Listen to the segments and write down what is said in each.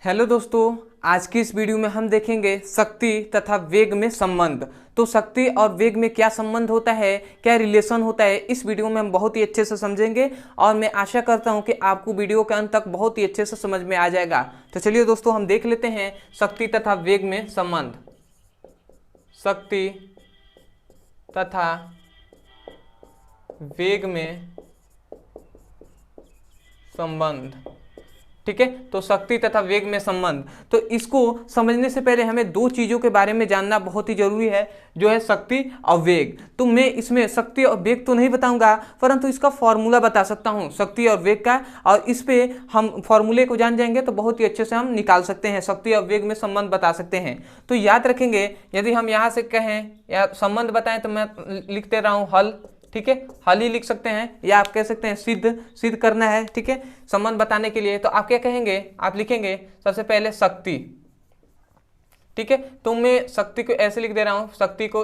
Hello दोस्तों, आज की इस वीडियो में हम देखेंगे शक्ति तथा वेग में संबंध। तो शक्ति और वेग में क्या संबंध होता है, क्या रिलेशन होता है, इस वीडियो में हम बहुत ही अच्छे से समझेंगे और मैं आशा करता हूं कि आपको वीडियो के अंत तक बहुत ही अच्छे से समझ में आ जाएगा। तो चलिए दोस्तों, हम देख लेते हैं शक्ति तथा वेग में संबंध। शक्ति तथा वेग में संबंध। ठीक है, तो शक्ति तथा वेग में संबंध, तो इसको समझने से पहले हमें दो चीजों के बारे में जानना बहुत ही जरूरी है, जो है शक्ति और वेग। तो मैं इसमें शक्ति और वेग तो नहीं बताऊंगा, परंतु इसका फॉर्मूला बता सकता हूं शक्ति और वेग का, और इस पे हम फॉर्मूले को जान जाएंगे तो बहुत ही अच्छे से हम निकाल सकते हैं, शक्ति और वेग में संबंध बता सकते हैं। तो याद रखेंगे, यदि हम यहाँ से कहें या संबंध बताएं तो मैं लिखते रहा हूँ हल। ठीक है, हल ही लिख सकते हैं या आप कह सकते हैं सिद्ध करना है। ठीक है, संबंध बताने के लिए तो आप क्या कहेंगे, आप लिखेंगे सबसे पहले शक्ति। ठीक है, तो मैं शक्ति को ऐसे लिख दे रहा हूं, शक्ति को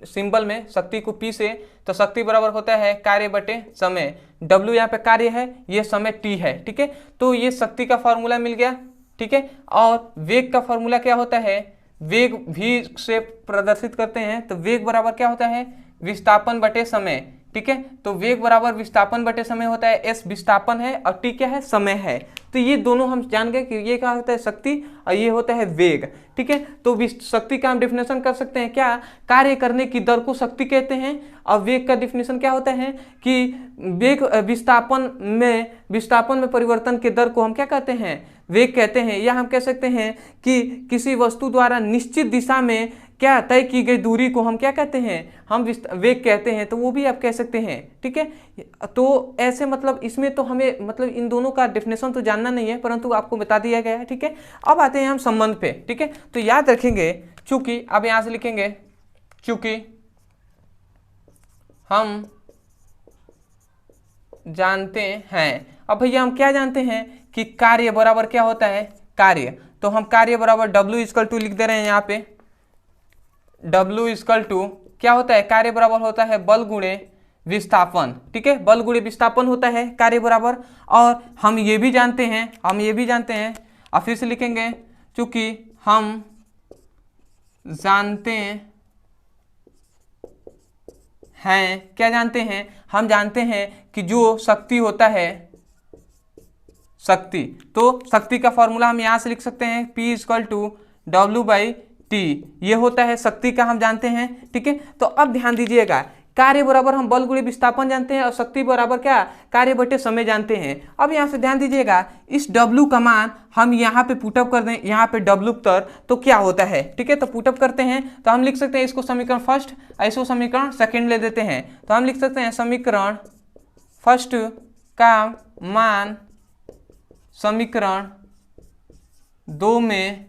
सिंबल में शक्ति को पी से, तो शक्ति बराबर होता है कार्य बटे समय। W यहाँ पे कार्य है, ये समय T है। ठीक है, तो ये शक्ति का फॉर्मूला मिल गया। ठीक है, और वेग का फॉर्मूला क्या होता है, वेग v से प्रदर्शित करते हैं, तो वेग बराबर क्या होता है, विस्थापन बटे समय। ठीक है, तो वेग बराबर विस्थापन बटे समय होता है, s विस्थापन है और t क्या है, समय है। तो ये दोनों हम जान गए कि ये क्या होता है, शक्ति, और ये होता है वेग। ठीक है, तो शक्ति का हम डिफिनेशन कर सकते हैं क्या, कार्य करने की दर को शक्ति कहते हैं, और वेग का डिफिनेशन क्या होता है कि वेग विस्थापन में परिवर्तन के दर को हम क्या कहते हैं, वेग कहते हैं। या हम कह सकते हैं कि किसी वस्तु द्वारा निश्चित दिशा में क्या तय की गई दूरी को हम क्या कहते हैं, हम वेग कहते हैं, तो वो भी आप कह सकते हैं। ठीक है, तो ऐसे मतलब इसमें तो हमें मतलब इन दोनों का डेफिनेशन तो जानना नहीं है, परंतु आपको बता दिया गया है। ठीक है, अब आते हैं हम संबंध पे। ठीक है, तो याद रखेंगे, चूंकि अब यहां से लिखेंगे, चूंकि हम जानते हैं, अब भैया हम क्या जानते हैं कि कार्य बराबर क्या होता है, कार्य, तो हम कार्य बराबर W इक्वल टू लिख दे रहे हैं यहाँ पे। W इक्वल टू क्या होता है, कार्य बराबर होता है बल गुणे विस्थापन। ठीक है, बल गुणे विस्थापन होता है कार्य बराबर। और हम ये भी जानते हैं, और फिर से लिखेंगे, चूंकि हम जानते हैं, क्या जानते हैं, हम जानते हैं कि जो शक्ति होता है, शक्ति, तो शक्ति का फॉर्मूला हम यहां से लिख सकते हैं, P इक्वल टू W/T, ये होता है शक्ति का, हम जानते हैं। ठीक है, तो अब ध्यान दीजिएगा, कार्य बराबर हम बल गुणे विस्थापन जानते हैं और शक्ति बराबर क्या, कार्य बटे समय जानते हैं। अब यहाँ से ध्यान दीजिएगा, इस W का मान हम यहाँ पे पुटअप कर दें, यहाँ पे W उत्तर, तो क्या होता है। ठीक है, तो पुटअप करते हैं तो हम लिख सकते हैं इसको समीकरण फर्स्ट, इसको समीकरण सेकेंड ले देते हैं, तो हम लिख सकते हैं समीकरण फर्स्ट का मान समीकरण 2 में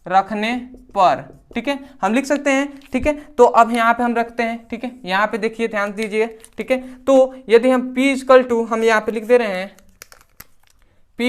रखने पर, ठीक है, हम लिख सकते हैं। ठीक है, तो अब यहाँ पे हम रखते हैं। ठीक है, यहाँ पे देखिए, ध्यान दीजिए। ठीक है, तो यदि हम P इक्वल टू हम यहाँ पे लिख दे रहे हैं P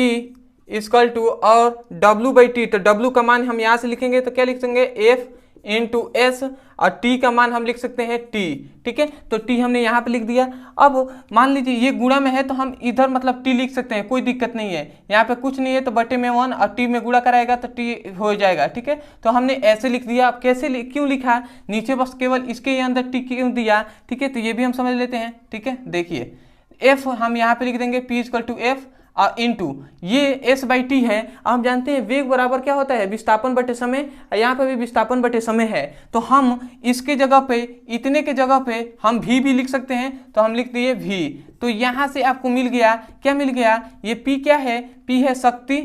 इक्वल टू और W/T, तो W का मान हम यहाँ से लिखेंगे तो क्या लिख देंगे, F इंटू S, और T का मान हम लिख सकते हैं T। ठीक है, तो T हमने यहाँ पे लिख दिया। अब मान लीजिए ये गुणा में है तो हम इधर मतलब T लिख सकते हैं, कोई दिक्कत नहीं है, यहाँ पे कुछ नहीं है तो बटे में 1 और T में गुणा कराएगा तो T हो जाएगा। ठीक है, तो हमने ऐसे लिख दिया। अब कैसे क्यों लिखा, नीचे बस केवल इसके अंदर T क्यों दिया। ठीक है, तो ये भी हम समझ लेते हैं। ठीक है, देखिए F हम यहाँ पे लिख देंगे P इक्वल टू F और इंटू ये S/T है। हम जानते हैं वेग बराबर क्या होता है, विस्थापन बटे समय, यहाँ पे भी विस्थापन बटे समय है, तो हम इसके जगह पे, इतने के जगह पे हम V भी लिख सकते हैं, तो हम लिख दिए V। तो यहाँ से आपको मिल गया, क्या मिल गया, ये P क्या है, P है शक्ति,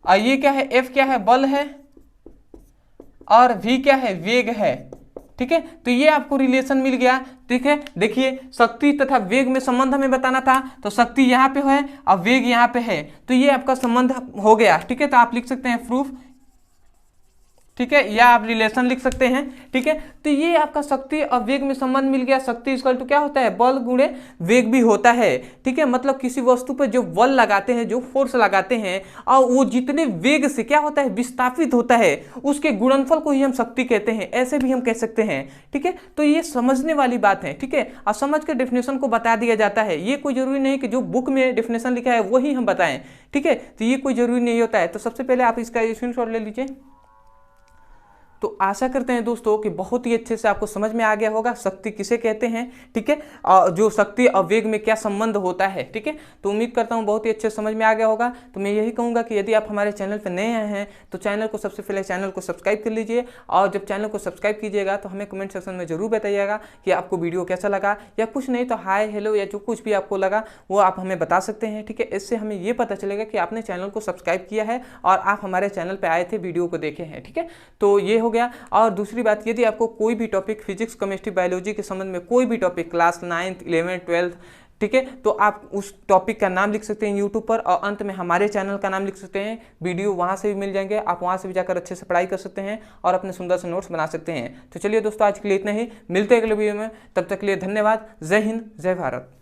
और ये क्या है, F क्या है, बल है, और V क्या है, वेग है। ठीक है, तो ये आपको रिलेशन मिल गया। ठीक है, देखिए शक्ति तथा वेग में संबंध हमें बताना था, तो शक्ति यहाँ पे है और वेग यहाँ पे है, तो ये आपका संबंध हो गया। ठीक है, तो आप लिख सकते हैं प्रूफ ठीक है, या आप रिलेशन लिख सकते हैं। ठीक है, तो ये आपका शक्ति और वेग में संबंध मिल गया। शक्ति इक्वल टू क्या होता है, बल गुणे वेग भी होता है। ठीक है, मतलब किसी वस्तु पर जो बल लगाते हैं, जो फोर्स लगाते हैं, और वो जितने वेग से क्या होता है, विस्थापित होता है, उसके गुणनफल को ही हम शक्ति कहते हैं, ऐसे भी हम कह सकते हैं। ठीक है, तो ये समझने वाली बात है। ठीक है, और समझ के डेफिनेशन को बता दिया जाता है। ये कोई जरूरी नहीं कि जो बुक में डेफिनेशन लिखा है वही हम बताएं। ठीक है, तो ये कोई जरूरी नहीं होता है। तो सबसे पहले आप इसका स्क्रीनशॉट ले लीजिए। तो आशा करते हैं दोस्तों कि बहुत ही अच्छे से आपको समझ में आ गया होगा शक्ति किसे कहते हैं। ठीक है, और जो शक्ति और वेग में क्या संबंध होता है। ठीक है, तो उम्मीद करता हूं बहुत ही अच्छे से समझ में आ गया होगा। तो मैं यही कहूंगा कि यदि आप हमारे चैनल पर नए आए हैं तो चैनल को सबसे पहले चैनल को सब्सक्राइब कर लीजिए, और जब चैनल को सब्सक्राइब कीजिएगा तो हमें कमेंट सेक्शन में जरूर बताइएगा कि आपको वीडियो कैसा लगा, या कुछ नहीं तो हाय हेलो या जो कुछ भी आपको लगा वो आप हमें बता सकते हैं। ठीक है, इससे हमें ये पता चलेगा कि आपने चैनल को सब्सक्राइब किया है और आप हमारे चैनल पर आए थे, वीडियो को देखे हैं। ठीक है, तो ये हो गया। और दूसरी बात, यदि आपको कोई भी टॉपिक फिजिक्स केमिस्ट्री बायोलॉजी के संबंध में कोई भी topic class 9th 11th 12th, ठीक है, तो आप उस टॉपिक का नाम लिख सकते हैं यूट्यूब पर, और अंत में हमारे चैनल का नाम लिख सकते हैं। वीडियो वहां से भी मिल जाएंगे, आप वहां से भी जाकर अच्छे से पढ़ाई कर सकते हैं और अपने सुंदर से नोट्स बना सकते हैं। तो चलिए दोस्तों, आज के लिए इतना ही, मिलते हैं अगले वीडियो में। तब तक के लिए धन्यवाद। जय हिंद, जय भारत।